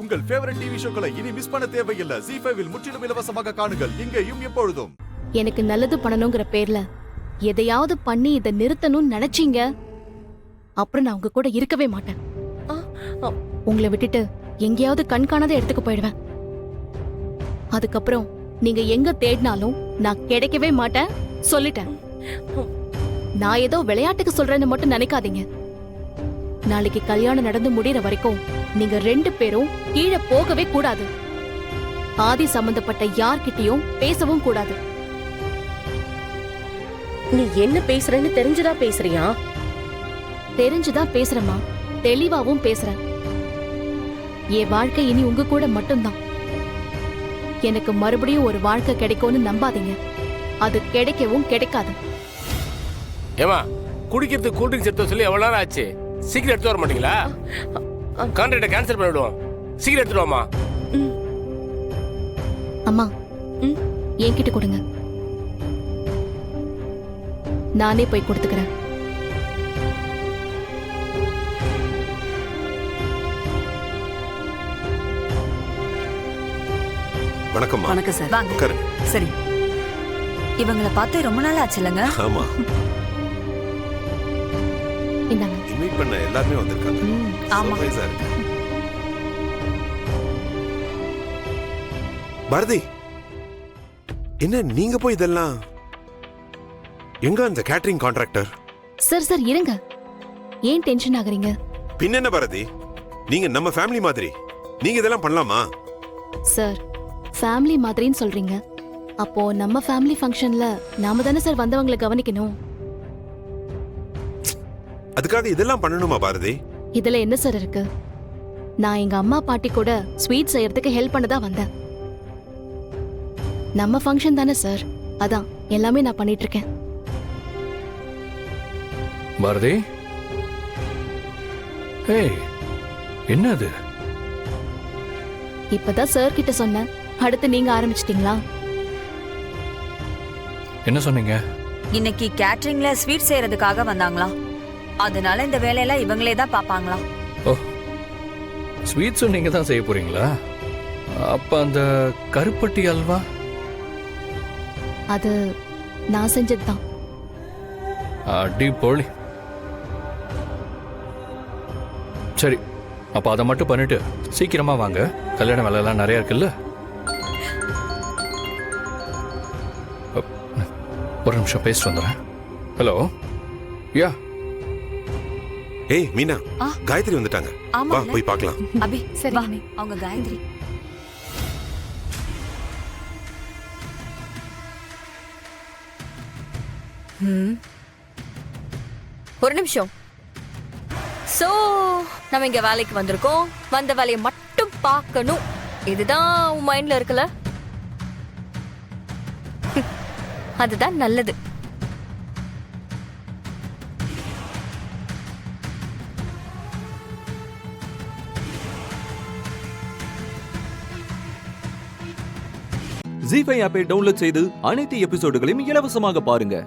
உங்கள் favourite TV ஷோக்களை இனி miss பண்ண தேவையில்லை. ZEE5 இல் முற்றிலும் இலவசமாக காணுங்கள். இங்கேயும் எப்பொழுதும். எனக்கு நல்லது பண்ணணுங்கிற பேர்ல எதையாவது பண்ணி இதை நிறுத்தணும்னு நினைச்சீங்க, அப்புறம் நான் உங்க கூட இருக்கவே மாட்டேன். உங்களை விட்டுட்டு எங்கேயாவது கண்காணாத இடத்துக்கு போயிடுவேன். அதுக்கப்புறம் நீங்க எங்க தேடினாலும் நான் கிடைக்கவே மாட்டேன் சொல்லிட்டேன். நான் ஏதோ விளையாட்டுக்கு சொல்றேன்னு மட்டும் நினைக்காதீங்க. நாளைக்கு கல்யாணம் நடந்து முடியற வரைக்கும் நீங்க 2 பேரும் கீழே போகவே கூடாது. ஆதி சம்பந்தப்பட்ட யார்கிட்டயும் பேசவும் கூடாது. நீ என்ன பேசுறன்னு தெரிஞ்சுதா பேசுறியா? தெரிஞ்சுதான் பேசுறேம்மா, தெளிவாவும் பேசுறேன். என் வாழ்க்கை இனி உங்க கூட மட்டும்தான். எனக்கு மறுபடியும் ஒரு வாழ்க்கை கிடைக்கும்னு நம்பாதீங்க. அது கிடைக்கவும் கிடைக்காது. ஏமா குடிக்கிறதுக்கு கூல் ட்ரிங்க்ஸ் எடுத்து சொல்லி எவ்வளவு நேரம் ஆச்சு? சீக்கிரம் எடுத்து வர மாட்டீங்களா? கான்ட்ராக்டை கேன்சல் பண்ணிடுவோம். சீக்கிரம் எடுத்துட்டு வாமா. அம்மா என்கிட்ட கொடுங்க, நானே போய் கொடுத்துக்கிறேன். வணக்கம். வணக்கம் சார். வாங்க. உட்காருங்க. சரி, இவங்கள பார்த்து ரொம்ப நாள் ஆச்சுலங்க. ஆமா, இந்தாங்க. இன்வைட் பண்ண எல்லாருமே வந்திருக்காங்க. ஆமா. சர்ப்ரைஸா இருக்கு. பாரதி, என்ன நீங்க போய் இதெல்லாம்? எங்க அந்த கேட்டரிங் கான்ட்ராக்டர்? சார் சார் இருங்க, ஏன் டென்ஷன் ஆகுறீங்க? பின்ன என்ன பாரதி, நீங்க நம்ம ஃபேமிலி மாதிரி, நீங்க இதெல்லாம் பண்ணலாமா? சார் ஃபேமிலி மாதிரின்னு சொல்றீங்க, அப்போ நம்ம ஃபேமிலி ஃபங்க்ஷன்ல நாம தானே சார் வந்தவங்களை கவனிக்கணும். அதுக்காக இதெல்லாம் பண்ணணுமா பாரதி? இதுல என்ன சார் இருக்கு? நான் எங்க அம்மா பாட்டி கூட ஸ்வீட் செய்யறதுக்கு ஹெல்ப் பண்ணதா வந்தேன். நம்ம ஃபங்க்ஷன் தானே சார், அதான் எல்லாமே நான் பண்ணிட்டு இருக்கேன். பாரதி, ஏய் என்னது? இப்பதான் சார் கிட்ட சொன்னேன், அடுத்து நீங்க ஆரம்பிச்சிட்டீங்களா? என்ன சொன்னீங்க? இன்னைக்கு கேட்டரிங்ல ஸ்வீட் செய்யறதுக்காக வந்தாங்களா, அதனால இந்த வேலையெல்லாம் இவங்களே தான் பாப்பாங்களா. ஓ, ஸ்வீட்ஸும் நீங்க தான் செய்ய போறீங்களா? அப்ப அந்த கருப்பட்டி அல்வா? அது நான் செஞ்சதுதான். அடி போலி. சரி, அப்ப அதை மட்டும் பண்ணிட்டு சீக்கிரமா வாங்க, கல்யாண வேலை எல்லாம் நிறைய இருக்குல்ல. ஒரு நிமிஷம் பேசிட்டு வந்துடுறேன். ஹலோ, யா. ஏய் மீனா, காயத்ரி வந்துட்டாங்க. வா போய் பார்க்கலாம். அபி சரி, அவங்க காயத்ரி. ஒரு நிமிஷம். சோ நம்ம இங்க வேலைக்கு வந்திருக்கோம், வந்த வேலையை மட்டும் பார்க்கணும், இதுதான் உன் மைண்ட்ல இருக்குல்ல? அதுதான் நல்லது. ZEE5 ஆப்பை டவுன்லோட் செய்து அனைத்து எபிசோடுகளையும் இலவசமாக பாருங்க.